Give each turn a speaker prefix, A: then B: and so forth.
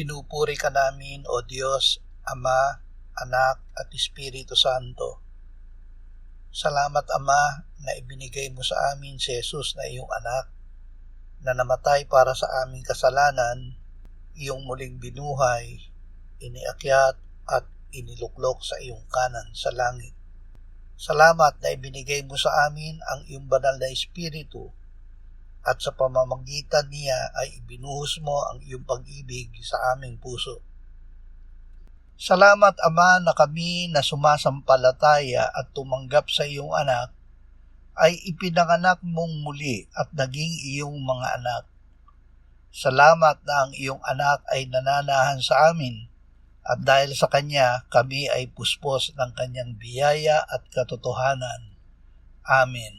A: Pinupuri ka namin, O Diyos, Ama, Anak at Espiritu Santo. Salamat, Ama, na ibinigay mo sa amin si Jesus na iyong anak, na namatay para sa aming kasalanan, iyong muling binuhay, iniakyat at iniluklok sa iyong kanan sa langit. Salamat na ibinigay mo sa amin ang iyong banal na Espiritu, at sa pamamagitan niya ay ibinuhos mo ang iyong pag-ibig sa aming puso. Salamat, Ama, na kami na sumasampalataya at tumanggap sa iyong anak ay ipinanganak mong muli at naging iyong mga anak. Salamat na ang iyong anak ay nananahan sa amin at dahil sa kanya kami ay puspos ng kanyang biyaya at katotohanan. Amen.